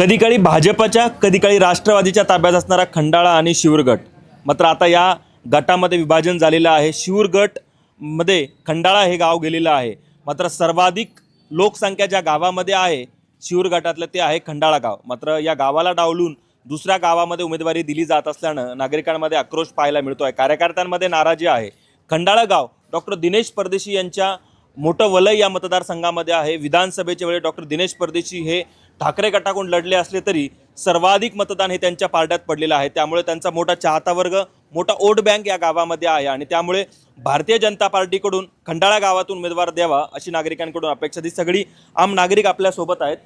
कधी काळी भाजपच्या कधी काळी राष्ट्रवादीच्या ताब्यात असणारा खंडाळा आणि शिऊर गट, मात्र आता या गटामध्ये विभाजन झालेलं आहे. शिऊर गट मध्ये खंडाळा हे गाव गेलेलं आहे. मात्र सर्वाधिक लोकसंख्या ज्या गावामध्ये आहे शिऊर गटातलं ते आहे खंडाळा गाव. मात्र या गावाला डावलून दुसऱ्या गावामध्ये उमेदवारी दिली जात असल्यानं नागरिकांमध्ये आक्रोश पाहायला मिळतो आहे. कार्यकर्त्यांमध्ये नाराजी आहे. खंडाळा गाव डॉक्टर दिनेश परदेशी यांच्या मोठं वलय या मतदारसंघामध्ये आहे. विधानसभेच्या वेळी डॉक्टर दिनेश परदेशी हे ठाकरे गटाकडून लढले असले तरी सर्वाधिक मतदान हे त्यांच्या पारड्यात पडलेलं आहे. त्यामुळे त्यांचा मोठा चाहता वर्ग, मोठा वोट बँक या गावामध्ये आहे आणि त्यामुळे भारतीय जनता पार्टीकडून खंडाळा गावातून उमेदवार द्यावा अशी नागरिकांकडून अपेक्षा. ती सगळी आम नागरिक आपल्यासोबत आहेत.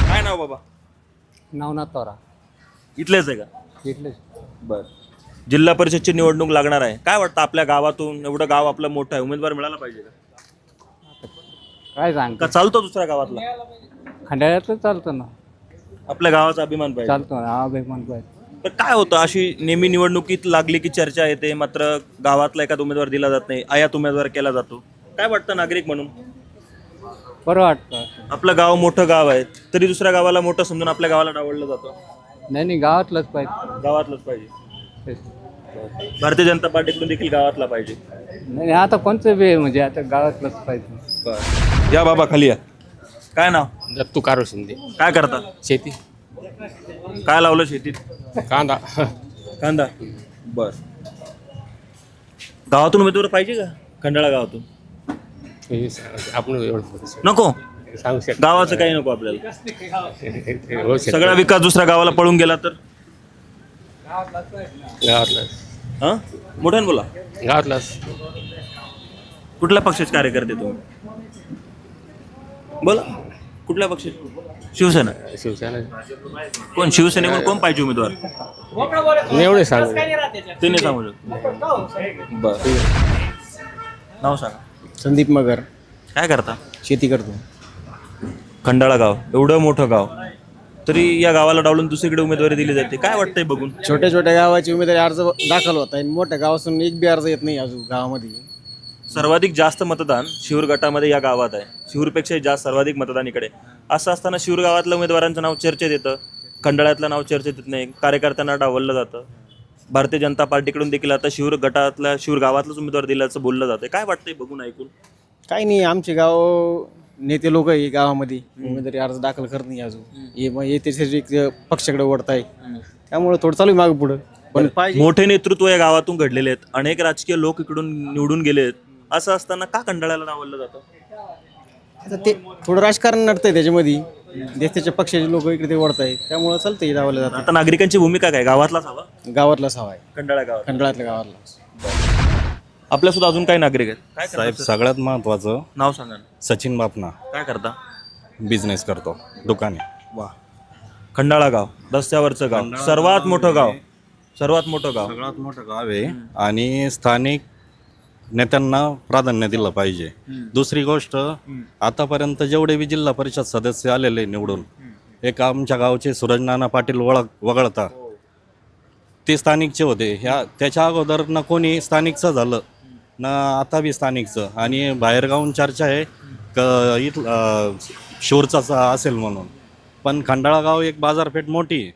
काय नाव बाबा? नवनाथ तोरा. इथलेच आहे का? इथलेच. बरं. जिल्हा परिषदची निवडणूक लागणार आहे. काय वाटतं आपल्या गावातून, एवढं गाव आपलं मोठं आहे, उमेदवार मिळाला पाहिजे का? काय सांग का चालतो दुसऱ्या गावातला? खंडाळ्यातलं चालतं ना, आपल्या गावाचा अभिमान पाहिजे. चालतो ना, हा बेमान पाहिजे. तर काय होतं, अशी नेहमी निवडणुकीत लागली की चर्चा येते, मात्र गावातला एखादा उमेदवार दिला जात नाही, आयात उमेदवार केला जातो. काय वाटतं नागरिक म्हणून? बरं वाटतं. आपलं गाव मोठं गाव आहे तरी दुसऱ्या गावाला मोठं समजून आपल्या गावाला डावललं जातं. नाही गावातलंच पाहिजे. गावातलंच पाहिजे. तेच. भारतीय जनता पार्टीकडून देखील गावातला पाहिजे. नाही आता कोणतं बी म्हणजे आता गावातलंच पाहिजे. या बाबा खाली या. काय नाव? दत्तू कारो शिंदे. काय करता? शेती. काय लावलं शेतीत? कांदा. कांदा. बर. गावातून उमेदवार पाहिजे का? खंडाळा गावातून आपण एवढं नको. सांगू शकतो. गावाचं काही नको आपल्याला. हो शकतो. सगळा विकास दुसऱ्या गावाला पळून गेला तर? गावातलाच. हा, मोठ्यानं बोला. गावातलाच. कुठल्या पक्षाचे कार्यकर्ते तुम्ही? बोला. कुठल्या पक्षाचे? शिवसेना. शिवसेना. कोण शिवसेनेवर कोण पाहिजे उमेदवार? एवढे सांगू. ते नाही सांगू शकत. बर. नाव सांगा. संदीप मगर. काय करता? शेती करतो. खंडाळा गाव एवढं मोठं गाव, तरी या गावाला डावलून दुसरीकडे उमेदवारी दिली जाते. काय वाटतंय बघून? छोट्या छोट्या गावाची उमेदवारी अर्ज दाखल होत आहे, मोठ्या गावातून एक बी अर्ज येत नाही अजून गावामध्ये. सर्वाधिक जास्त मतदान शिऊर गटामध्ये या गावात आहे. शिऊरपेक्षाही जास्त सर्वाधिक मतदान इकडे. असं असताना शिऊर गावातल्या उमेदवारांचं नाव चर्चेत येतं, खंडाळ्यातलं नाव चर्चेत येत नाही. कार्यकर्त्यांना डावललं जातं. भारतीय जनता पार्टीकडून देखील आता शिऊर गटातल्या शिऊर गावातलंच उमेदवार दिल्याचं बोललं जातं. काय वाटतंय बघून ऐकून? काही नाही, आमचे गाव नेते लोक आहे गावामध्ये उमेदवारी अर्ज दाखल करत नाही अजून. हे मग येते पक्षाकडे ओढत आहे, त्यामुळे थोडं चालू मागे पुढं. पण पाहिजे मोठे नेतृत्व या गावातून घडलेले आहेत. अनेक राजकीय लोक इकडून निवडून गेले आहेत. असं असताना का खंडाळ्याला डावललं जातं? आता ते थोडं राजकारण नडतंय त्याच्यामध्ये. देशाच्या पक्षाचे लोक इकडे ते ओढत आहे, त्यामुळे चालतंय डावलं जातं. आता नागरिकांची भूमिका काय? गावातलाच हवा? गावातलाच हवा आहे. खंडाळा गावात. खंडाळ्यातल्या गावातला. आपल्या सुद्धा अजून काही नागरिक आहेत. काय करतात साहेब, सर? सगळ्यात महत्त्वाचं नाव सांगा ना. सचिन बापना. काय करता? बिझनेस करतो, दुकाने. वा. खंडाळा गाव रस्त्यावरचं गाव, सर्वात मोठं गाव. सर्वात मोठं गाव. सगळ्यात मोठं गाव आहे आणि स्थानिक नेत्यांना प्राधान्य दिलं पाहिजे. दुसरी गोष्ट, आतापर्यंत जेवढे बी जिल्हा परिषद सदस्य आलेले निवडून, एक आमच्या गावचे सूरज नाना पाटील वगळता ते स्थानिकचे होते. त्याच्या अगोदर न कोणी स्थानिकचं झालं न आता बी स्थानिकचं. आणि बाहेरगावून चर्चा आहे इथं शिवरचाच असेल म्हणून, पण खंडाळा गाव एक बाजारपेठ मोठी आहे,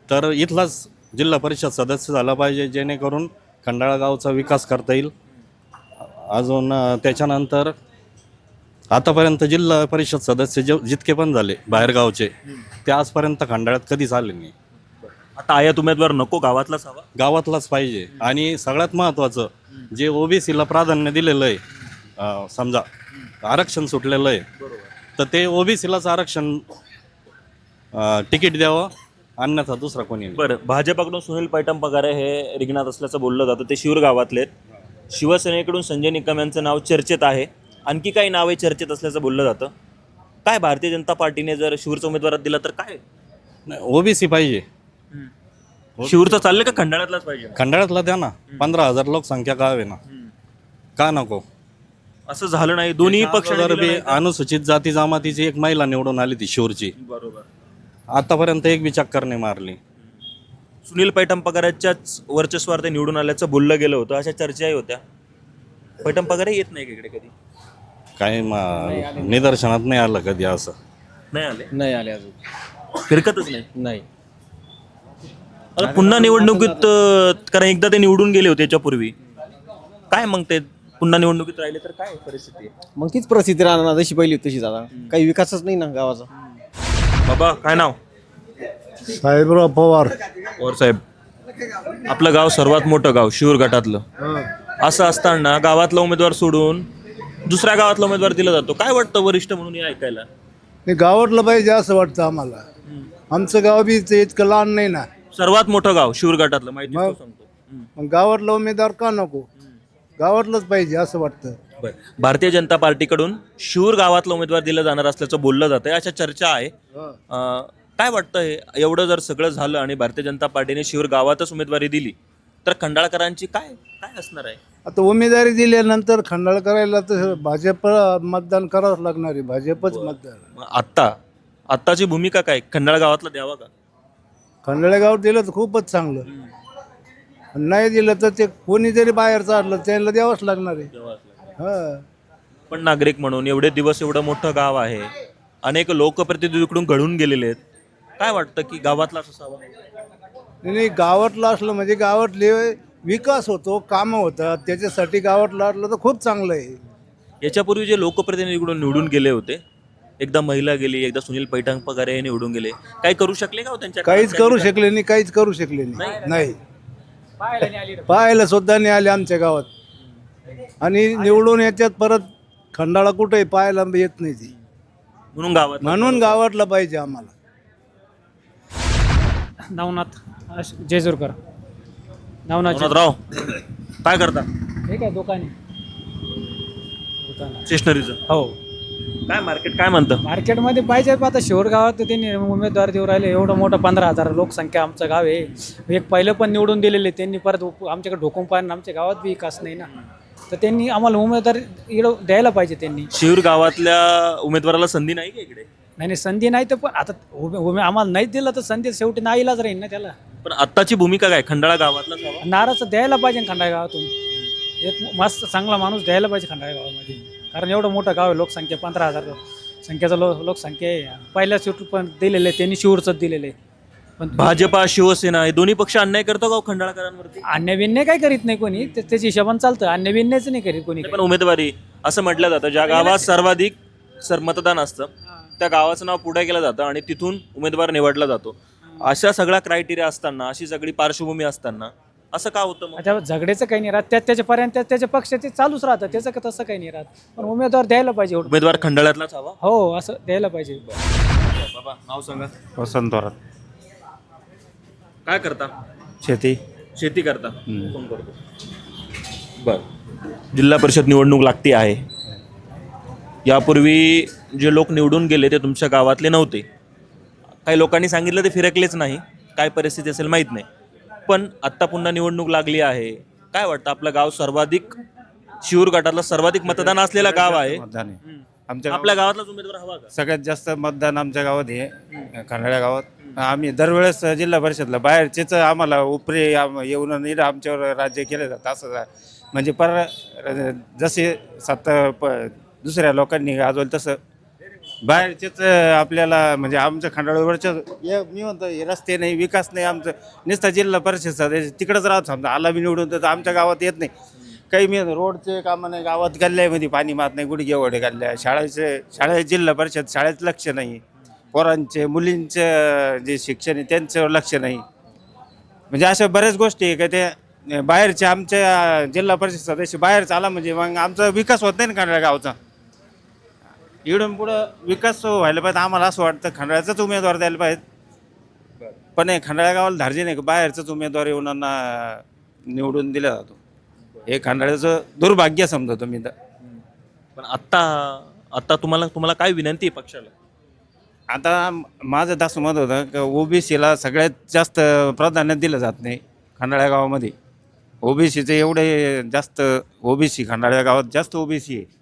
तर इथलाच जिल्हा परिषद सदस्य झाला पाहिजे, जेणेकरून खंडाळा गावचा विकास करता येईल. अजून त्याच्यानंतर आतापर्यंत जिल्हा परिषद सदस्य जितके पण झाले बाहेरगावचे, ते आजपर्यंत खंडाळ्यात कधीच आले नाही. आता आयात उमेदवार नको, गावातलाच हवा. गावातलाच पाहिजे. आणि सगळ्यात महत्त्वाचं, जे ओबीसीला प्राधान्य दिलेलं आहे, समजा आरक्षण सुटलेलं आहे, तर ते ओबीसीलाच आरक्षण तिकीट द्यावं, अन्यथा दुसरा कोणी नाही. बरं. भाजपाकडून सुनील पैठणपगारे हे रिंगणात असल्याचं बोललं जातं. ते शिऊर गावातले आहेत. शिवसेनेकडून संजय निकम यांचं नाव चर्चेत आहे. आणखी काही नावे चर्चेत असल्याचं बोललं जातं. काय भारतीय जनता पार्टीने जर शिवरचा उमेदवार दिला तर काय? ओबीसी पाहिजे. शिवरचा चालले का खंडाळ्यातलाच पाहिजे? खंडाळ्यातला द्या ना. 15,000 लोकसंख्या गाव आहे ना, का नको? असं झालं नाही. दोन्ही पक्ष अनुसूचित जाती जमातीची एक महिला निवडून आली ती शिवरची. बरोबर. आतापर्यंत एक बी चक्कर नाही मारली. सुनील पैठणपगाराच्याच वर्चस्वावर ते निवडून आल्याचं बोललं गेलं होतं, अशा चर्चाही होत्या. पैठणपगारे येत नाही इकडे कधी? काही निदर्शनात नाही आलं कधी असं. नाही आले, नाही आले अजून. फिरकतच नाही. नाही. आता पुन्हा निवडणुकीत कारण एकदा ते निवडून गेले होते याच्यापूर्वी, काय मग ते पुन्हा निवडणुकीत राहिले तर काय परिस्थिती आहे? मग तीच परिस्थिती राहणार ना, जशी पहिली तशीच आता. काही विकासच नाही ना गावाचा. बाबा काय नाव? साहेबराव पवार. पवार साहेब, आपलं गाव सर्वात मोठं गाव शिरूर गटातलं, असं असताना गावातला उमेदवार सोडून दुसऱ्या गावातला उमेदवार दिला जातो, काय वाटतं वरिष्ठ म्हणून हे ऐकायला? हे गावातलं पाहिजे असं वाटतं आम्हाला. आमचं गाव बी इतकं लहान नाही ना. सर्वात मोठं गाव शिरूर गटातलं माहिती मग? सांगतो. मग गावातला उमेदवार का नको? गावातलंच पाहिजे असं वाटतं. बरं. भारतीय जनता पार्टीकडून शिरूर गावातला उमेदवार दिला जाणार असल्याचं बोललं जातंय, अशा चर्चा आहे. काय वाटतं हे एवढं जर सगळं झालं आणि भारतीय जनता पार्टीने शिरूर गावातच उमेदवारी दिली तर खंडाळकरांची काय काय असणार आहे? आता उमेदवारी दिल्यानंतर खंडाळ करायला तर भाजप मतदान करावंच लागणार आहे. भाजपच मतदान. मग आत्ताची भूमिका काय, खंडाळ गावातला द्यावा का? खंडाळ्या गावात दिलं तर खूपच चांगलं. नाही दिलं तर ते कोणी जरी बाहेर चाललं त्याला द्यावंच लागणार आहे. हा. पण नागरिक म्हणून एवढे दिवस एवढं मोठं गाव आहे, अनेक लोकप्रतिनिधीकडून घडून गेलेले आहेत, काय वाटतं की गावातलाच असावा? नाही, गावातलं असलं म्हणजे गावातले विकास होतो, कामं होतात, त्याच्यासाठी गावातलं असलं तर खूप चांगलं आहे. याच्यापूर्वी जे लोकप्रतिनिधीकडून निवडून गेले होते, एकदा महिला गेली, एकदा सुनील पैठण पगारे हे निवडून गेले, काय करू शकले का हो त्यांच्या काहीच काळात? करू शकले नाही. काहीच करू शकले नाही. पाहायला सुद्धा नाही आले आमच्या गावात. आणि निवडून याच्यात परत खंडाळा कुठे पाहायला येत नाही ती. म्हणून गावातला पाहिजे आम्हाला. नवनाथ जेजूरकर. नवनाथ राव काय करता? ठीक आहे, दुकान स्टेशनरीचं. हो. काय मार्केट काय म्हणतं? मार्केटमध्ये पाहिजे. आता शिरूर गावात तर त्यांनी उमेदवार देऊ राहिले. एवढं मोठं 15,000 लोकसंख्या आमचं गाव आहे. एक पहिलं पण निवडून दिलेले त्यांनी, परत आमच्याकडे ढोकून पाहिजे. आमच्या गावात बी विकास नाही ना, तर त्यांनी आम्हाला उमेदवार द्यायला पाहिजे. त्यांनी शिरूर गावातल्या उमेदवाराला संधी नाही का इकडे? नाही संधी नाही तर पण आता आम्हाला नाही दिलं तर संधी शेवटी नाईलाच राहील ना त्याला. पण आत्ताची भूमिका काय, खंडाळा गावातला नाराज द्यायला पाहिजे खंडाळा गावातून. एक मस्त चांगला माणूस द्यायला पाहिजे खंडाळा गावामध्ये, कारण एवढं मोठं गाव आहे. लोकसंख्या 15,000 संख्येचा लोकसंख्या आहे. पहिल्या शेवटी पण दिलेलं आहे त्यांनी, शिवूरचंच दिलेलं आहे. पण भाजपा शिवसेना हे दोन्ही पक्ष अन्याय करतो का खंडाळकरांवरती? अन्य बिन्य काय करीत नाही कोणी, त्याच्या हिशोबाने चालतं. अन्य बिन्याच नाही करीत कोणी. पण उमेदवारी असं म्हटलं जातं, ज्या गावात सर्वाधिक मतदान असतं त्या गावाचं नाव पुढे केलं जातं आणि तिथून उमेदवार निवडला जातो. अशा सगळा क्रायटेरिया असताना, अशी सगळी पार्श्वभूमी असताना असं का होतं मग? आता झगड्याचं काही नाही राहत. त्याच्यापर्यंत त्याच्या पक्षाचे चालूच राहतं, त्याचं तसं काही नाही राहत. पण उमेदवार द्यायला पाहिजे. उमेदवार खंडाळ्यातलाच हवा. हो, असं द्यायला पाहिजे. बाबा नाव सांगा. वसंत थोरात. काय करता? शेती करता. कोण करतो? बर. जिल्हा परिषद निवडणूक लागती आहे. यापूर्वी जे लोक निवडून गेले ते तुमच्या गावातले नव्हते. काही लोकांनी सांगितलं ते फिरकलेच नाही. काय परिस्थिती असेल माहीत नाही. पण आत्ता पुन्हा निवडणूक लागली आहे. काय वाटतं, आपलं गाव सर्वाधिक शिरूर गटातलं सर्वाधिक मतदान असलेलं गाव आहे. आपल्या गावातलाच उमेदवार हवा का? सगळ्यात जास्त मतदान आमच्या गावात आहे, खंडाळ्या गावात. आम्ही दरवेळेस जिल्हा परिषदला बाहेरचेच आम्हाला उपरे येऊन आमच्यावर राज्य केलं जातं. असं म्हणजे जसे दुसऱ्या लोकांनी गाजवलं तसं बाहेरचेच आपल्याला, म्हणजे आमच्या खंडाळ्यावरच्या मी म्हणतो हे रस्ते नाही, विकास नाही. आमचं नुसता जिल्हा परिषद सदस्य तिकडंच राहत. समजा आला बी निवडून तर आमच्या गावात येत नाही. काही मी रोडचे कामं नाही, गावात गल्ल्यामध्ये पाणी मारत नाही, गुडघेवडे गल्ल्या, शाळेत जिल्हा परिषद शाळेत लक्ष नाही, पोरांचे मुलींचं जे शिक्षण आहे त्यांच्यावर लक्ष नाही. म्हणजे अशा बऱ्याच गोष्टी आहे का ते बाहेरचे आमच्या जिल्हा परिषद सदस्य बाहेरचा आला म्हणजे मग आमचा विकास होत नाही ना खंडाळा गावचा. इकडून पुढं विकास व्हायला पाहिजे. आम्हाला असं वाटतं खंडाळ्याचाच उमेदवार द्यायला पाहिजे. पण हे खंडाळा गावाला धार्जिन आहे का बाहेरचाच उमेदवार येऊन निवडून दिला जातो. हे खंडाळ्याचं दुर्भाग्य समजतो मी तर. पण आत्ता तुम्हाला काय विनंती आहे पक्षाला? आता माझं असं मत होतं की ओबीसीला सगळ्यात जास्त प्राधान्य दिलं जात नाही खंडाळ्या गावामध्ये. ओबीसीचे एवढे जास्त ओबीसी खंडाळ्या गावात जास्त ओबीसी आहे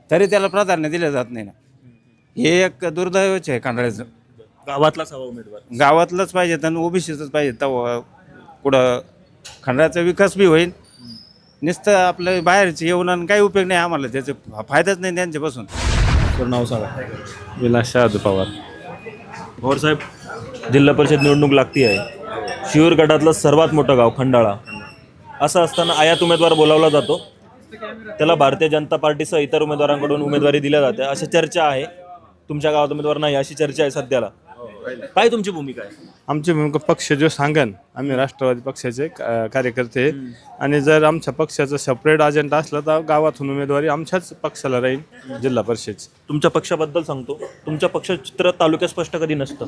तरी त्याला प्राधान्य दिलं जात नाही ना. हे एक दुर्दैवच आहे खंडाळ्याचं. गावातलाच हवा उमेदवार, गावातलंच पाहिजे आणि ओबीसीचंच पाहिजे. तेव्हा पुढं खंडाळ्याचा विकास बी होईल. नुसतं आपलं बाहेरचे येऊन काही उपयोग नाही आम्हाला, त्याचा फायदाच नाही त्यांच्यापासून. नाव सांगा. विलास शहादू पवार. पवारसाहेब, जिल्हा परिषद निवडणूक लागती आहे. शिरूर गटातलं सर्वात मोठं गाव खंडाळा. असं असताना आयात उमेदवार बोलावला जातो, त्याला भारतीय जनता पार्टीसह इतर उमेदवारांकडून उमेदवारी दिल्या जाते अशी चर्चा आहे. तुमच्या गावात उमेदवार नाही अशी चर्चा आहे सध्याला. काय तुमची भूमिका आहे? आमची भूमिका पक्ष जो सांगन, आम्ही राष्ट्रवादी पक्षाचे कार्यकर्ते आहे. आणि जर आमच्या पक्षाचं सेपरेट अजेंडा असला तर गावातून उमेदवारी आमच्याच पक्षाला राहील जिल्हा परिषदची. तुमच्या पक्षाबद्दल सांगतो, तुमच्या पक्षाचं चित्र तालुक्यात स्पष्ट कधी नसतं.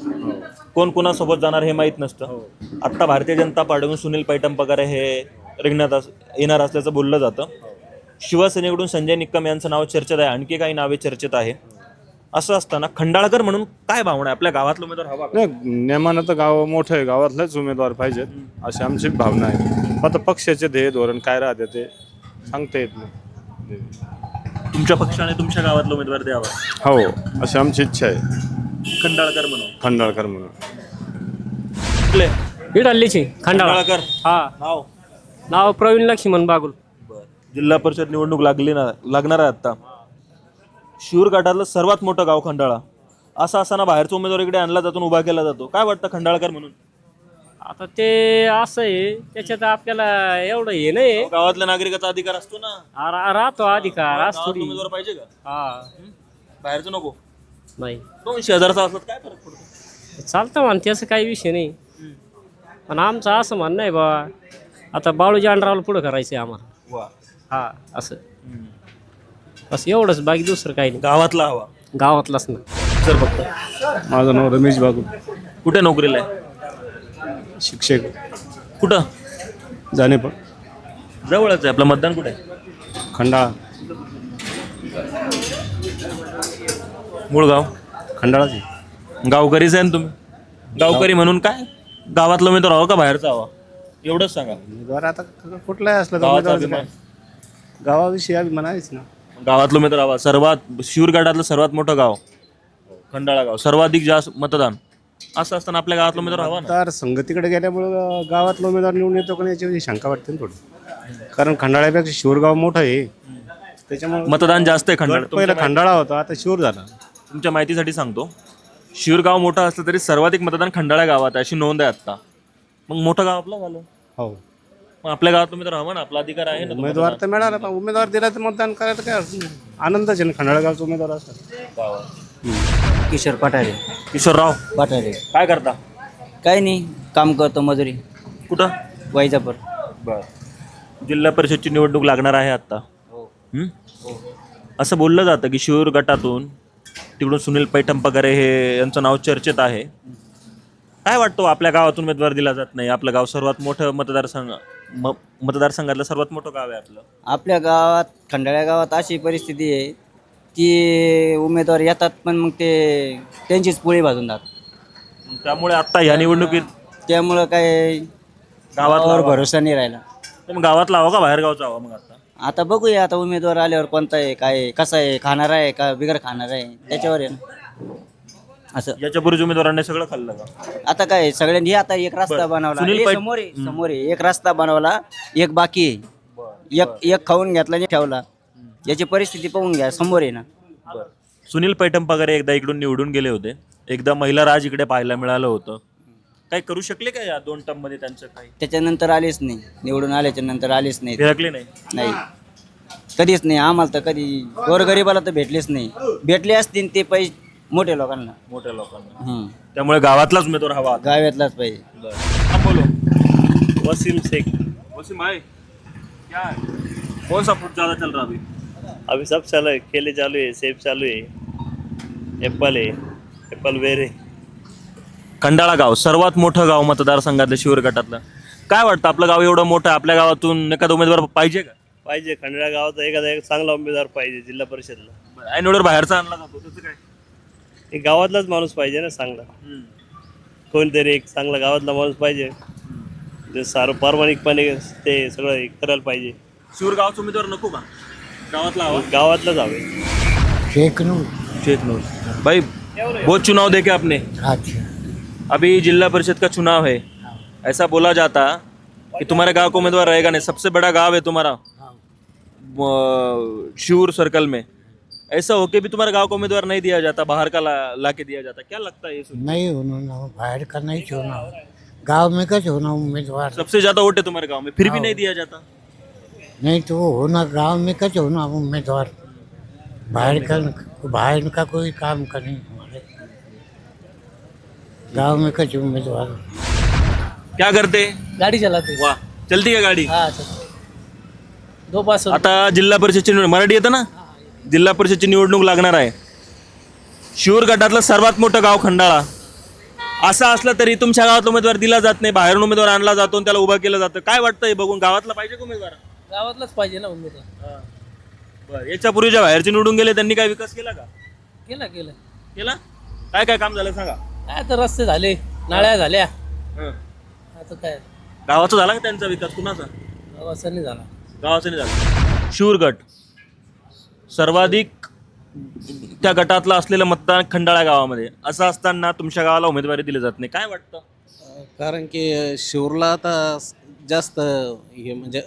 कोण कोणासोबत जाणार हे माहीत नसतं. आत्ता भारतीय जनता पार्टीकडून सुनील पैठणपगारे हे रिंगणात येणार असल्याचं बोललं जातं. शिवसेनेकडून संजय निकम यांचं नाव चर्चेत आहे, आणखी काही नावे चर्चेत आहे. असं असताना खंडाळकर म्हणून काय भावना आहे? आपल्या गावातला उमेदवार हवा का? नाही, नेमानं तर गाव मोठं आहे, गावातलेच उमेदवार पाहिजेत अशी आमची भावना आहे. आता पक्षाचे ध्येय धोरण काय राहते ते सांगता येत नाही. तुमच्या पक्षाने तुमच्या गावातला उमेदवार द्यावा, हो अशी आमची इच्छा आहे. खंडाळकर म्हणून. खंडाळकर म्हणून. कुठले? इडल्लीची खंडाळा. खंडाळकर हा, नाव. नाव प्रवीण लक्ष्मण बागुल. जिल्हा परिषद निवडणूक लागणार आहे आता. शिरूर गटातलं सर्वात मोठं गाव खंडाळा. असं असताना बाहेरचा उमेदवार इकडे आणला जातो, उभा केला जातो. काय वाटतं खंडाळकर म्हणून? आता ते असं आहे, त्याच्यात आपल्याला एवढं हे नाही. गावातल्या नागरिकाचा अधिकार असतो ना. राहतो अधिकार आज गावातला थोडी. उमेदवार पाहिजे का? हा, बाहेरचं नको. नाही 200,000चा असलं तर काय फरक पडतो? चालतं म्हण, त्याचं काही विषय नाही. पण आमचं असं म्हणणं आहे बा, आता बाळूजी अंडरावला पुढं करायचं आहे आम्हाला. वा. हा, असं बस एवढंच, बाकी दुसरं काही नाही. गावातला हवा. गावातलाच ना. सर फक्त. माझं नाव रमेश बागुल, कुठे नोकरीला आहे? शिक्षक, कुठं? जाणे पण जवळच आहे. आपलं मतदान कुठे आहे? खंडाळा. मूळ गाव खंडाळाची. गावकरीच आहे ना तुम्ही? गावकरी म्हणून काय गावातला उमेदवार हवा का बाहेरचा हवा? एवढंच सांगा. उमेदवार आता कुठलाही असला तर गावाचा उमेदवाराचं अभिमान. काय? गावाविषयी अभिमान आहेच ना. गावातलं उमेदवार हवा. सर्वात शिरूर गटातलं सर्वात मोठं गाव खंडाळा गाव, सर्वाधिक जास्त मतदान. असं असताना आपल्या गावातला उमेदवार हवा ना. तर संगतीकडे गेल्यामुळं गावातला उमेदवार निवडून येतो का याची शंका वाटते ना थोडी. कारण खंडाळ्यापेक्षा शिवरगाव मोठं आहे, त्याच्यामुळे मतदान जास्त आहे खंडाळा. पहिला खंडाळा होता, आता शिवर झाला. तुमच्या माहितीसाठी सांगतो, शिरूर गाव मोठं असलं तरी सर्वाधिक मतदान खंडाळा गावात आहे अशी नोंद आहे आत्ता. मग मोठं गाव आपलं झालं. हो, मग आपल्या गावात उमेदवार हवा ना, आपला अधिकार आहे ना तो उमेदवार मतदान. तर मिळाला, पण उमेदवार दिला तर मतदान करायला काय अडचण नाही. आनंदच आहे ना खंडाळा गावचा उमेदवार असतात. किशोर पठारे. किशोरराव पठारे काय करता? काही नाही, काम करतो मजुरी. कुठं? वैजापूर. बर. जिल्हा परिषदची निवडणूक लागणार आहे आता. असं बोललं जातं की शिरूर गटातून तिकडून सुनील पैठणपगारे हे यांचं नाव चर्चेत आहे. काय वाटतं आपल्या गावातून उमेदवार दिला जात नाही? आपलं गाव सर्वात मोठं मतदारसंघातलं सर्वात मोठं गाव आहे आपलं. आपल्या गावात, खंडाळ्या गावात अशी परिस्थिती आहे की उमेदवार येतात पण मग ते त्यांचीच पोळी भाजून जातात. मग त्यामुळे आता ह्या निवडणुकीत त्यामुळं काय गावावर गावात भरोसा नाही राहिला. मग गावातला हवा का बाहेर गावचा हवा? मग आता बघूया, आता उमेदवार आल्यावर कोणता आहे, काय आहे, कसा आहे, खाणार आहे का बिगर खाणार आहे, त्याच्यावर आहे ना. असं याच्यापूर्वी उमेदवारांनी सगळं खाल्लं का? आता काय सगळ्यांनी आता एक रस्ता बनवला. सुनील हे पै- समोर आहे एक रस्ता बनवला, एक बाकी आहे. एक खाऊन घेतला आणि ठेवला. याची परिस्थिती पाहून घ्या, समोर आहे ना. सुनील पैठणपगारे एकदा इकडून निवडून गेले होते, एकदा महिला राज इकडे पाहायला मिळालं होतं. काय करू शकले का या 2 टर्म मध्ये त्यांचं काही? त्याच्यानंतर आलेच नाही, निवडून आल्याच्या नंतर आलेच नाही. फिरकले नाही. नाही, कधीच नाही. आम्हाला तर कधी गोरगरिबाला तर भेटलेच नाही. भेटले असतील ते पैसे मोठ्या लोकांना. मोठ्या लोकांना. त्यामुळे गावातलाच उमेदवार हवा आता. गावातलाच पाहिजे. हाँ बोलो. वसीम शेख. वसीम भाई, क्या है? कौन सा फ्रूट ज़्यादा चल रहा है अभी? अभी सब चालू आहे. केले चालू आहे, सेब चालू आहे, एप्पल आहे, एप्पल बेर आहे. खंडाळा गाव सर्वात मोठं गाव मतदारसंघातलं शिरूर गटातलं. काय वाटतं आपलं गाव एवढं मोठं, आपल्या गावातून एखादा उमेदवार पाहिजे का? पाहिजे. खंडाळा गावाचा एखादा एक चांगला उमेदवार पाहिजे जिल्हा परिषदला. ऐन वेळेवर बाहेरचा आणला जातो, त्याचं काय? एक गावातलाच माणूस पाहिजे ना चांगला. कोणतरी एक चांगला गावातला माणूस पाहिजे, जे सारं प्रामाणिकपणे ते सगळं हे करायला पाहिजे. शिरूर गावचा उमेदवार नको का? गावातला हवा. गावातलाच हवे. शेख नूर भाई, बहुत चुनाव देखे आपने. अभी जिला परिषद का चुनाव है. ऐसा बोला जाता कि तुम्हारे गांव को उम्मीदवार रहेगा नहीं. सबसे बड़ा गांव है तुम्हारा शिरूर सर्कल में. ऐसा हो के भी तुम्हारे गांव को उम्मीदवार नहीं दिया जाता, बाहर का ला के दिया जाता, क्या लगता है ये सुन? नहीं होना, बाहर का नहीं होना, गांव में कैसे होना उम्मीदवार? सबसे ज्यादा वोट है तुम्हारे गांव में, फिर भी नहीं दिया जाता। नहीं तो होना गांव में कैसे होना उम्मीदवार? बाहर का कोई काम का नहीं हमारे गांव में कैसे उम्मीदवार? क्या करते? गाडी चलाते. वाह, चलती का गाडी? हा, दो पास. आता जिल्हा परिषदची मराठी येतं ना, जिल्हा परिषदची निवडणूक लागणार आहे. शिरूर गटातलं सर्वात मोठं गाव खंडाळा, असं असलं तरी तुमच्या गावातला उमेदवार दिला जात नाही, बाहेरून उमेदवार आणला जातो आणि त्याला उभं केलं जातं. काय वाटतंय बघून, गावातला पाहिजे का उमेदवार? गावातलाच पाहिजे ना उमेदवार. बरं, याच्यापूर्वी ज्या बाहेरचे निवडून गेले त्यांनी काय विकास केला का? केला केला? काय काय काम झालं सांगा. काय तर रस्ते झाले, नाळ्या झाल्या, हं. आता काय गावाचा झाला का त्यांचा विकास? कुणाचा? गावाचा नाही झाला. गावाचा नाही झाला. शिरूर गट सर्वाधिक त्या गटातलं असलेलं मतदान खंडाळा गावामध्ये, असं असताना तुमच्या गावाला उमेदवारी दिली जात नाही, काय वाटतं? कारण की शिरूरला आता जास्त हे म्हणजे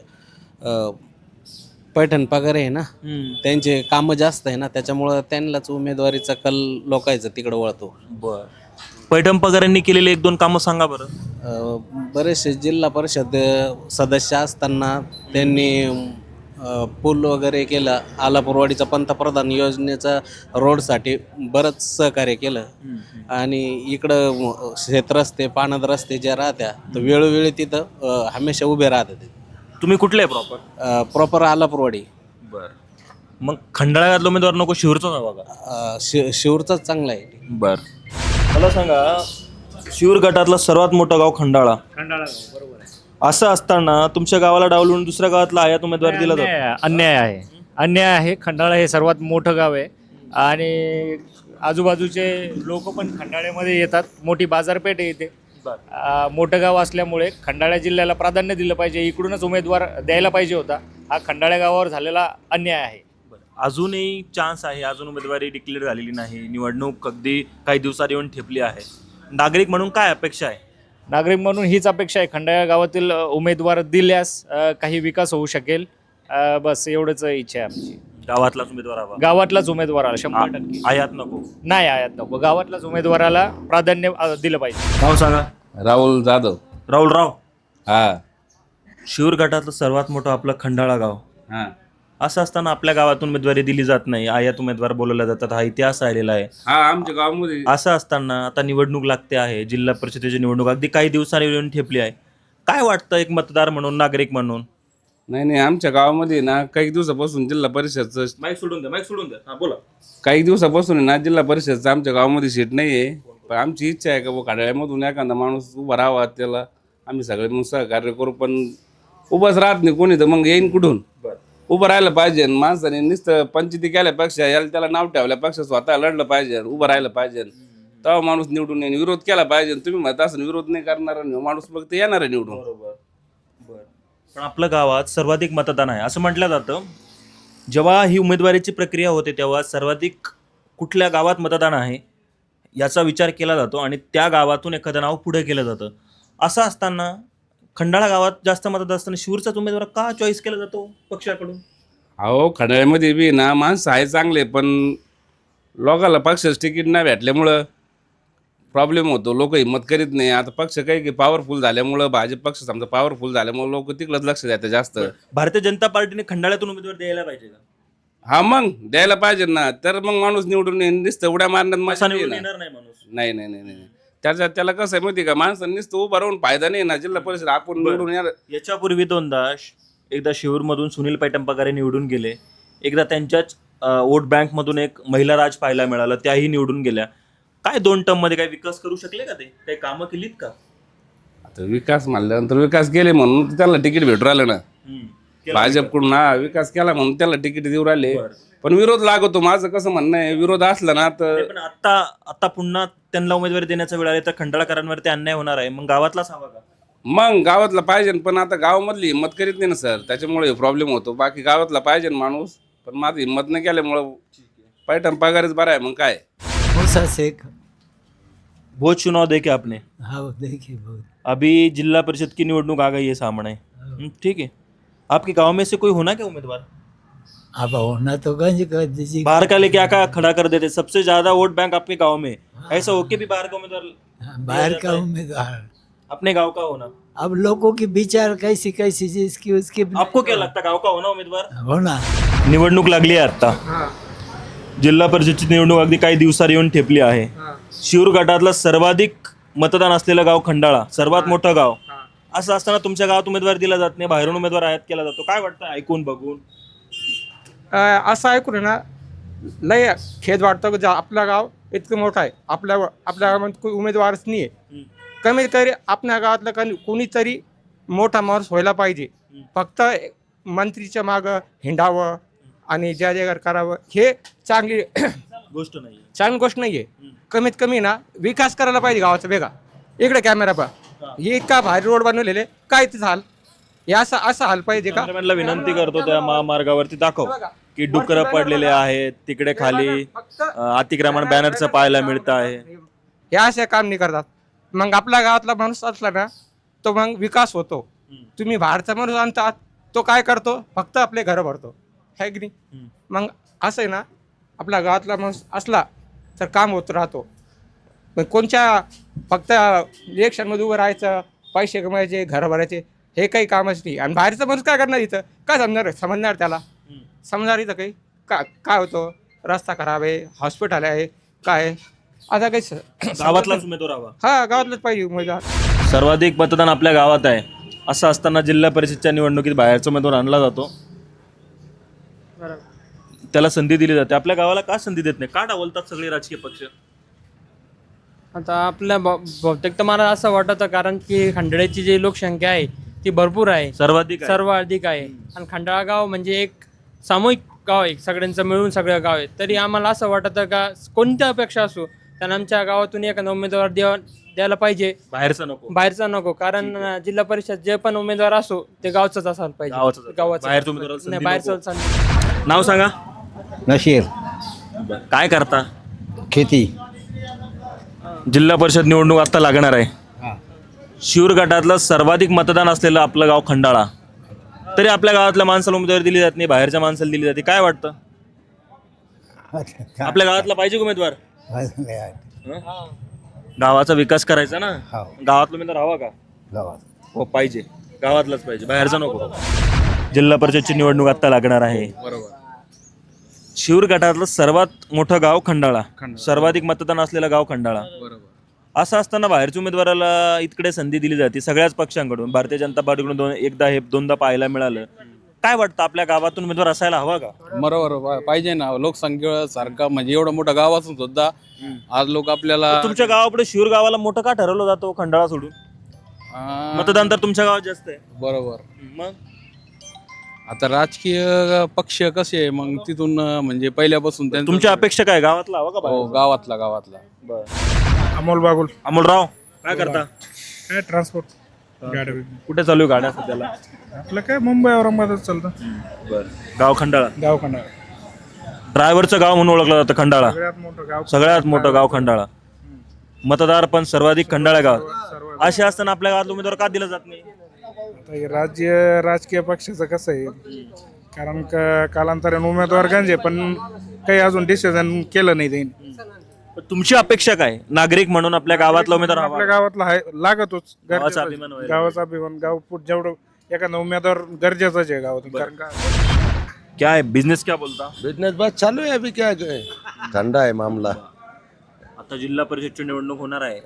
पैठण पगार आहे ना, त्यांचे कामं जास्त आहे ना, त्याच्यामुळं त्यांनाच उमेदवारीचा कल लोकांचा तिकडं वळतो. बर, पैठण पगारांनी केलेले 1-2 कामं सांगा बरं. बरेचसे जिल्हा परिषद सदस्य असताना त्यांनी पूल वगैरे केलं, आलापूरवाडीचा पंतप्रधान योजनेचा रोडसाठी बरंच सहकार्य केलं. आणि इकडं शेतरस्ते पाणद रस्ते ज्या राहत्या तर वेळोवेळी तिथं हमेशा उभे राहतात. तुम्ही कुठले प्रॉपर? प्रॉपर आलापूरवाडी. बर, मग खंडाळ्यातला उमेदवार नको, शिरूरचाच हवा का? शिरूरचाच चांगला आहे. बर, मला सांगा, शिरूर गटातलं सर्वात मोठं गाव खंडाळा, बरोबर आहे. असं असताना तुमच्या गावाला डावलून दुसऱ्या गावातला आयात उमेदवार दिला जातो. अन्याय आहे. खंडाळा हे सर्वात मोठं गाव आहे आणि आजूबाजूचे लोक पण खंडाळ्यामध्ये येतात. मोठी बाजारपेठ येते. मोठं गाव असल्यामुळे खंडाळा जिल्ह्याला प्राधान्य दिलं पाहिजे, इकडूनच उमेदवार द्यायला पाहिजे होता. हा खंडाळा गावावर झालेला अन्याय आहे. अजूनही चान्स आहे, अजून उमेदवारी डिक्लेअर झालेली नाही, निवडणूक अगदी काही दिवसात येऊन ठेपली आहे. नागरिक म्हणून काय अपेक्षा आहे? नागरिक म्हणून हीच अपेक्षा आहे, खंडाळा गावातील उमेदवार दिल्यास काही विकास होऊ शकेल. बस एवढंच इच्छा आहे आमची. गावातलाच उमेदवार हवा, गावातलाच उमेदवाराला 100%. आयात नको. नाही, आयात नको. गावातल्याच उमेदवाराला प्राधान्य दिलं पाहिजे. नाव सांगा. राहुल जाधव. राहुल राव. हा. शिरूर गटातलं सर्वात मोठं आपलं खंडाळा गाव, हा. असं असताना आपल्या गावातून उमेदवारी दिली जात नाही, आयात उमेदवार बोलवल्या जातात, हा इतिहास राहिलेला आहे. हा, आमच्या गावामध्ये. असं असताना आता निवडणूक लागते आहे, जिल्हा परिषदेची निवडणूक अगदी काही दिवसांनी येऊन ठेपली आहे. काय वाटतं एक मतदार म्हणून, नागरिक म्हणून? नाही, आमच्या गावामध्ये ना काही दिवसापासून जिल्हा परिषदचं माईक सोडून द्या. हा, बोला. काही दिवसापासून ना जिल्हा परिषदचं आमच्या गावामध्ये सीट नाही आहे. पण आमची इच्छा आहे का खंडाळ्यामधून एखादा माणूस उभा राहावा, त्याला आम्ही सगळे मग सहकार्य करू. पण उभाच राहत नाही कोणी, तर मग येईन कुठून? उभं राहिलं पाहिजे. माणसाने नुसतं पंचायती केल्यापेक्षा, याला त्याला नाव ठेवल्यापेक्षा स्वतः लढलं पाहिजे, उभं राहिलं पाहिजे. तेव्हा माणूस निवडून येईल. विरोध केला पाहिजे. तुम्ही म्हणता असं विरोध नाही करणार माणूस, मग ते येणार आहे निवडून. पण आपल्या गावात सर्वाधिक मतदान आहे असं म्हटलं जातं. जेव्हा ही उमेदवारीची प्रक्रिया होते तेव्हा सर्वाधिक कुठल्या गावात मतदान आहे याचा विचार केला जातो आणि त्या गावातून एखादं नाव पुढे केलं जातं. असं असताना खंडाळा गावात जास्त मतदान असताना शिरूरचाच उमेदवार का चॉईस केला जातो पक्षाकडून? अहो, खंडाळ्यामध्ये बी ना माणसं आहे चांगले, पण लोकांना पक्षाचं तिकीट नाही भेटल्यामुळं प्रॉब्लेम होतो. लोक हिंमत करीत नाही. आता पक्ष काही पॉवरफुल झाल्यामुळं, भाजप पक्ष समजा पॉवरफुल झाल्यामुळे लोक तिकडंच लक्ष देतात जास्त. भारतीय जनता पार्टीने खंडाळ्यातून उमेदवार द्यायला पाहिजे का? हा, मग द्यायला पाहिजे ना, तर मग माणूस निवडून येईल. नुसतं उड्या मारण्यात असा निवडून येणार नाही माणूस. नाही. त्याला कसं आहे माहिती का, माणसांनी नुसतं उभं राहून फायदा नाही ना. जिल्हा परिषद आपण निवडून येणार. याच्यापूर्वी एकदा शिरूरमधून सुनील पैठण पगारे निवडून गेले, एकदा त्यांच्याच वोट बँकमधून एक महिला राज पाहायला मिळालं, त्याही निवडून गेल्या. काय 2 टर्ममध्ये काही विकास करू शकले का? ते काही कामं केलीत का? आता विकास म्हणल्यानंतर विकास केले म्हणून त्याला तिकीट भेटू राहिलं ना. भाजपकडून हा विकास केला म्हणून त्याला तिकीट देऊ राहिले. पण विरोध लागतो. माझं कसं म्हणणं आहे, विरोध असला ना तर. पण आता पुन्हा त्यांना उमेदवारी देण्याचा वेळ आला तर खंडाळकरांवरती अन्याय होणार आहे. मग गावातलाच हवा का? मग गावातला पाहिजे, पण आता गावामधली हिंमत करीत नाही ना सर, त्याच्यामुळे प्रॉब्लेम होतो. बाकी गावातला पाहिजे माणूस, पण माझं हिंमत नाही केल्यामुळं पैठण पगारच बरा आहे. मग काय मुसा शेख। बहुत चुनाव देखे आपने? हाँ देखिए बहुत। अभी जिला परिषद की निवडणूक आ गई है सामने, ठीक है। आपके गांव में से कोई होना क्या उम्मीदवार? अब होना तो गंज कर दीजिए। बाहर का लेके आका खड़ा कर देते, सबसे ज्यादा वोट बैंक आपके गांव में, ऐसा होके भी बाहर का उम्मीदवार बाहर का उम्मीदवार, अपने गांव का होना। अब लोगों की विचार कैसी कैसी जिसकी उसकी आपको क्या लगता गाव का होना उमेदवार? होना। निवडणूक लागली आहे आता, जिल्हा परिषदची निवडणूक अगदी काही दिवसावर येऊन ठेपली आहे. शिरूर गटातलं सर्वाधिक मतदान असलेलं गाव खंडाळा, सर्वात मोठं गाव. असं असताना तुमच्या गावात उमेदवार दिला जात नाही, बाहेरून उमेदवार आयात केला जातो. काय वाटतं ऐकून बघून? असं ऐकून आहे ना, लय खेद वाटतं की आपलं गाव इतकं मोठं आहे, आपल्या गावामध्ये कोणी उमेदवारच नाही आहे. कमीत कमी आपल्या गावातलं कोणीतरी मोठा माणूस व्हायला पाहिजे. फक्त मंत्रीच्या मागं हिंडावं आणि जय जयकार करावं हे चांगली गोष्ट नाही. चांगली गोष्ट नाही आहे. कमीत कमी ना विकास करायला पाहिजे गावाचा वेगळा. इकडे कॅमेरा पहा, हे इतका भारी रोड बनवलेले, काय ते हाल, हे असं हाल पाहिजे का? कॅमेरामॅनला विनंती करतो त्या महामार्गावरती दाखव की डुकरं पडलेले आहेत, तिकडे खाली अतिक्रमण बॅनरचं पाहायला मिळतं आहे. हे असे काम नाही करतात. मग आपल्या गावातला माणूस असला ना तो मग विकास होतो. तुम्ही बाहेरचा माणूस आणतात, तो काय करतो, फक्त आपले घरं भरतो, है की नाही? मग असं आहे ना, आपल्या गावातला माणूस असला तर काम होत राहतो. पण कोणत्या फक्त इलेक्शनमध्ये उभं राहायचं, पैसे कमायचे, घरं भरायचे, हे काही कामच नाही. आणि बाहेरचा माणूस काय करणार इथं? काय समजणार त्याला? समजणार इथं काही काय होतं? रस्ता खराब आहे, हॉस्पिटल आहे, काय आहे? आता काही गावातलाच उमेदवार हवा. हा, गावातलंच पाहिजे उमेदवार. सर्वाधिक मतदान आपल्या गावात आहे, असं असताना जिल्हा परिषदच्या निवडणुकीत बाहेरचा उमेदवार आणला जातो, त्याला संधी दिली जाते. आपल्या गावाला का संधी देत नाही? का डावलतात सगळे राजकीय पक्ष? आता आपल्या बहुतेक तर मला असं वाटतं, कारण की खंडाळ्याची जी लोकसंख्या आहे ती भरपूर आहे, सर्वाधिक आहे. आणि खंडाळा गाव म्हणजे एक सामूहिक गाव आहे, सगळ्यांचं मिळून सगळं गाव आहे. तरी आम्हाला असं वाटतं का कोणत्या अपेक्षा असो, त्यांना आमच्या गावातून एखादा उमेदवार द्यायला पाहिजे, बाहेरचा नको. कारण जिल्हा परिषद जे पण उमेदवार असो ते गावचाच असायला पाहिजे. गावाचं नाही, बाहेरचं. नाव सांगा. नशीर. काय करता? खेती. जिल्हा परिषद निवडणूक आता लागणार आहे. शिरूर गटातलं सर्वाधिक मतदान असलेलं आपलं गाव खंडाळा, तरी आपल्या गावातल्या माणसाला उमेदवारी दिली जात नाही, बाहेरच्या माणसाला दिली जाते. काय वाटतं? आपल्या गावातला पाहिजे उमेदवार? गावाचा विकास करायचा ना, गावातला उमेदवार हवा का? हो, पाहिजे, गावातलाच पाहिजे, बाहेरचा नको. जिल्हा परिषदची निवडणूक आता लागणार आहे. शिरूर गटातलं सर्वात मोठं गाव खंडाळा, सर्वाधिक मतदान असलेलं गाव खंडाळा. असं असताना बाहेरच्या उमेदवाराला इकडे संधी दिली जाते सगळ्याच पक्षांकडून. भारतीय जनता पार्टीकडून दोनदा पाहायला मिळालं. काय वाटतं, आपल्या गावातून उमेदवार असायला हवा का? बरोबर पाहिजे ना. लोकसंख्या सारखा म्हणजे एवढं मोठं गाव असून सुद्धा आज लोक आपल्याला तुमच्या गावापुढे शिरूर गावाला मोठं का ठरवलं जातो खंडाळा सोडून? मतदान तर तुमच्या गावात जास्त आहे. बरोबर. मग आता राजकीय पक्ष कसे आहे मग तिथून म्हणजे पहिल्यापासून तुमच्या अपेक्षा काय, गावातला हवा का? हो, गावातला. अमोलराव, काय करता? काय ट्रान्सपोर्ट गाडी. कुठे चालू आहे गाड्या सध्याला? आपलं काय मुंबई औरंगाबाद चालतं. बरं. गाव खंडाळा, गाव खंडाळा ड्रायव्हरचं गाव म्हणून ओळखलं जातं खंडाळा. सगळ्यात मोठं गाव खंडाळा. मतदार पण सर्वाधिक खंडाळा गाव. असे असताना आपल्या गावात उमेदवार का दिला जात नाही? राजकीय पक्षाचं कसं आहे, कारण कालांतराने उमेदवार गंजे पण काही अजून डिसिजन केलं नाही त्यांनी. तुमची अपेक्षा काय नागरिक म्हणून? आपल्या गावातला उमेदवार हवा? आपल्या गावातला आहे, लागतोच. गावाचा अभिमान व्हायला गावाचा अभिमान, गाव जेवढं एखादा उमेदवार गरजेचाच आहे गावातून. कारण का क्या है बिजनेस, क्या बोलता? बिजनेस बस चालू है अभी, क्या ठंडा है मामला. आता जिल्हा परिषदची निवडणूक होणार आहे,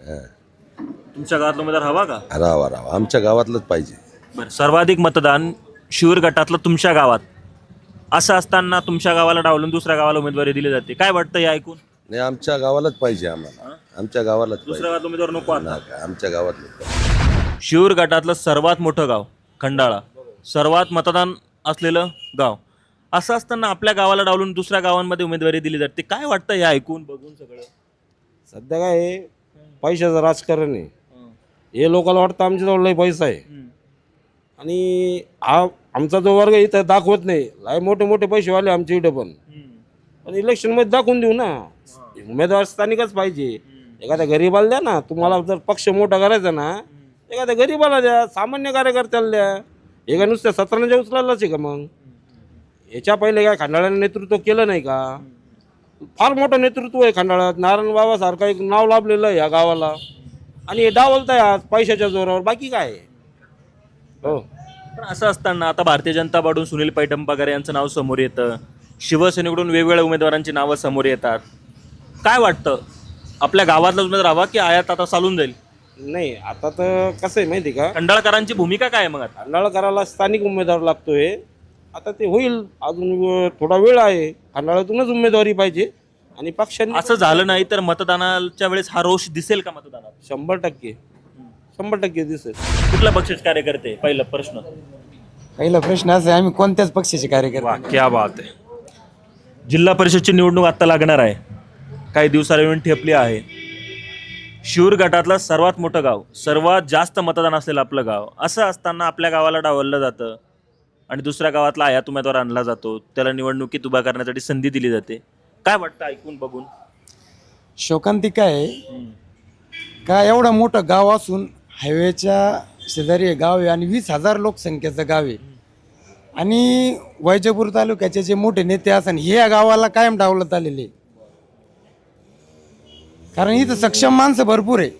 तुमच्या गावातला उमेदवार हवा का? राहा आमच्या गावातलंच पाहिजे. बरं. सर्वाधिक मतदान शिरूर गटातलं तुमच्या गावात, असं असताना तुमच्या गावाला डावलून दुसऱ्या गावाला उमेदवारी दिली जाते. काय वाटतं हे ऐकून? नाही, आमच्या गावालाच पाहिजे आम्हाला. आमच्या गावालाच दुसऱ्या गावात उमेदवार नको आता? आमच्या गावातलं. शिरूर गटातलं सर्वात मोठं गाव खंडाळा, सर्वात मतदान असलेलं गाव, असं असताना आपल्या गावाला डावलून दुसऱ्या गावांमध्ये उमेदवारी दिली जाते. काय वाटतं हे ऐकून बघून? सगळं सध्या काय आहे, पैशाचं राजकारण आहे. हे लोकांना वाटतं आमच्याजवळ लय पैसा आहे आणि हा आमचा जो वर्ग इथं दाखवत नाही. लय मोठे मोठे पैसेवाले आमच्या इथं पण इलेक्शनमध्ये दाखवून देऊ ना. उमेदवार स्थानिकच पाहिजे. एखाद्या गरीबाला द्या ना. तुम्हाला जर पक्ष मोठा करायचा ना, एखाद्या गरीबाला द्या, सामान्य कार्यकर्त्याला द्या. एका नुसत्या 17 उचलायलाच आहे का? मग याच्या पहिले काय खंडाळ्याने नेतृत्व केलं नाही का? फार मोठं नेतृत्व आहे खंडाळ्यात. नारायण बाबासारखं एक नाव लाभलेलं आहे या गावाला आणि हे डावलताय आज पैशाच्या जोरावर, बाकी काय आहे? हो. पण असं असताना आता भारतीय जनता पार्टीकडून सुनील पैठणपगार यांचं नाव समोर येतं, शिवसेनेकडून वेगवेगळ्या उमेदवारांची नावं समोर येतात. काय वाटतं, आपल्या गावातला उमेदवार हवा की आयात आता चालून जाईल? नाही, आता तर कसं आहे माहिती का, खंडाळकरांची भूमिका काय आहे मग आता? खंडाळकराला स्थानिक उमेदवार लागतोय. आता ते होईल, अजून थोडा वेळ आहे. खंडाळ्यातूनच उमेदवारी पाहिजे आणि पक्षाने असं झालं नाही तर मतदानाच्या वेळेस हा रोष दिसेल का मतदानात? 100% दिसेल. कुठल्या पक्षाचे कार्यकर्ते? पहिला प्रश्न. पहिला प्रश्न असा आहे, आम्ही कोणत्याच पक्षाचे कार्यकर्ते. क्या बात आहे. जिल्हा परिषदची निवडणूक आता लागणार आहे, काही दिवसाला येऊन ठेपली आहे. शिरूर गटातलं सर्वात मोठं गाव, सर्वात जास्त मतदान असलेलं आपलं गाव, असं असताना आपल्या गावाला डावललं जातं आणि दुसऱ्या गावातला आयात उमेदवार आणला जातो, त्याला निवडणुकीत उभा करण्यासाठी संधी दिली जाते. काय वाटतं ऐकून बघून? शोकांतिका आहे का एवढं मोठं गाव असून हायवेच्या शेजारी हे गाव आहे आणि 20,000 लोकसंख्येचं गाव आहे आणि वैजापूर तालुक्याचे जे मोठे नेते असन हे या गावाला कायम डावलत आलेले. कारण इथं सक्षम माणसं भरपूर आहे,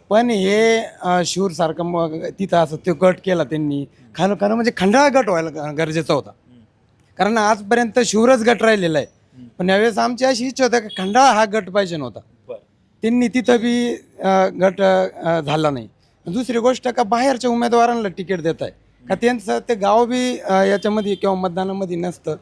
पण हे शिरूर सारखं तिथं असं तो गट केला त्यांनी. कारण म्हणजे खंडाळा गट व्हायला गरजेचा होता, कारण आजपर्यंत शिरूरच गट राहिलेला आहे. पण यावेळेस आमची अशी इच्छा होती की खंडाळा हा गट पाहिजे नव्हता. त्यांनी तिथं बी गट झाला नाही. दुसरी गोष्ट का बाहेरच्या उमेदवारांना तिकीट देत आहे का त्यांचं ते गाव बी याच्यामध्ये किंवा मतदानामध्ये नसतं,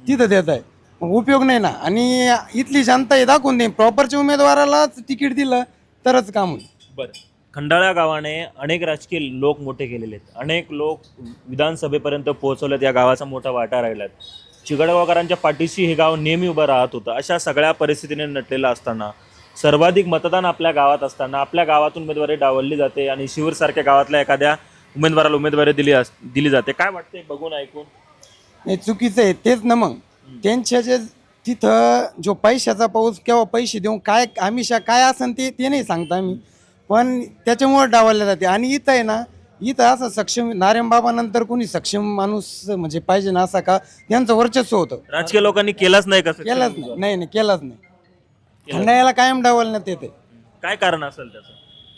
तिथं देत आहे, मग उपयोग नाही ना. आणि इथली जनता हे दाखवून देईन, प्रॉपरच्या उमेदवारालाच तिकीट दिलं तरच काम होईल. बरं, खंडाळा गावाने अनेक राजकीय लोक मोठे केलेले आहेत, अनेक लोक विधानसभेपर्यंत पोहोचवलेत, या गावाचा मोठा वाटा राहिलात. चिगडगावकरांच्या पाठीशी हे गाव नेहमी उभं राहत होतं. अशा सगळ्या परिस्थितीने नटलेलं असताना, सर्वाधिक मतदान आपल्या गावात असताना आपल्या गावातून उमेदवारी डावलली जाते आणि शिरूरसारख्या गावातल्या एखाद्या उमेदवाराला उमेदवारी दिली जाते. काय वाटते बघून ऐकून? नाही, चुकीचं आहे तेच ना. मग त्यांच्या जे तिथं जो पैशाचा पाऊस किंवा पैसे देऊन काय आमिषा काय असन ते नाही सांगता आम्ही, पण त्याच्यामुळे डावलले जाते. आणि इथं आहे ना, इथं असं सक्षम नारायणबाबानंतर कोणी सक्षम माणूस म्हणजे पाहिजे ना, असा का त्यांचं वर्चस्व होतं. राजकीय लोकांनी केलंच नाही कसं? केलंच नाही केलंच नाही. खंडाळ्याला कायम डावलण्यात येते. काय कारण असेल त्याचं?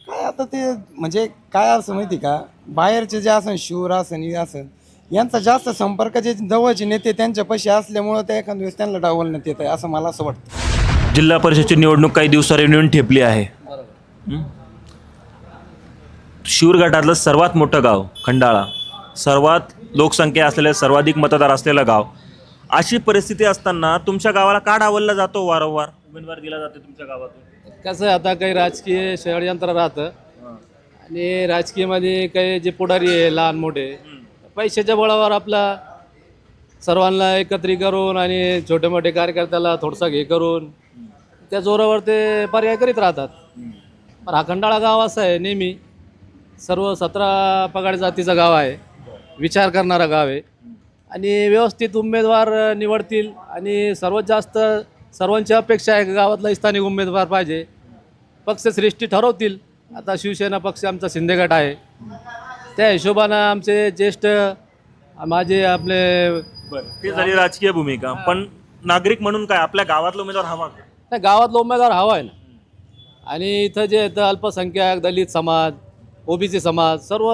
काय आता ते म्हणजे काय असं माहिती का, बाहेरचे जे असन शिवर असन हे असन यांचा जास्त संपर्क जे जवळचे नेते त्यांच्यापाशी असल्यामुळं त्या एखाद्या वेळेस त्यांना डावलण्यात येत आहे, असं मला असं वाटतं. जिल्हा परिषदची निवडणूक काही दिवसांनी येऊन ठेपली आहे. शिरूर गटातलं सर्वात मोठं गाव खंडाळा, सर्वात लोकसंख्या असलेलं सर्वाधिक मतदार असलेलं गाव, अशी परिस्थिती असताना तुमच्या गावाला का डावलला जातो? वारंवार उमेदवार दिला जाते तुमच्या गावातून. कसं आहे, आता काही राजकीय षडयंत्र राहतं आणि राजकीयमध्ये काही जे पुढारी आहे लहान मोठे पैशाच्या बळावर आपला सर्वांना एकत्रित करून आणि छोटे मोठे कार्यकर्त्याला थोडसा हे करून त्या जोरावर ते पर्याय करीत राहतात. पण हा खंडाळा गाव असं आहे, नेहमी सर्व 17 पगाड जातीचं गाव आहे, विचार करणारा गाव आहे आणि व्यवस्थित उमेदवार निवडतील आणि सर्वात जास्त सर्वांची अपेक्षा आहे की गावातला स्थानिक उमेदवार पाहिजे. पक्षश्रेष्ठी ठरवतील. आता शिवसेना पक्ष आमचा शिंदे गट आहे, त्या हिशोबानं आमचे ज्येष्ठ माझे आपले ती झाली राजकीय भूमिका. पण नागरिक म्हणून काय आपल्या गावातला उमेदवार हवा का? नाही, गावातला उमेदवार हवा आहे ना. आणि इथं जे येतं अल्पसंख्याक, दलित समाज, ओबीसी समाज, सर्व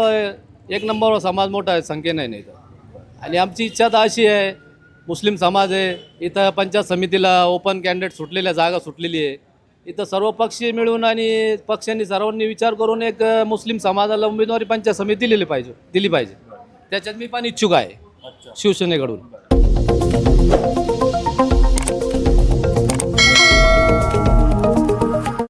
एक नंबरवर समाज मोठा आहे संख्येने नाही इथं. आणि आमची इच्छा तर अशी आहे, मुस्लिम समाज आहे इथं, पंचायत समितीला ओपन कॅन्डिडेट सुटलेल्या जागा सुटलेली आहे इथं, सर्व पक्षी मिळून आणि पक्षांनी सर्वांनी विचार करून एक मुस्लिम समाजाला उमेदवारी पंचायत समिती दिली पाहिजे. त्याच्यात मी पण इच्छुक आहे शिवसेनेकडून.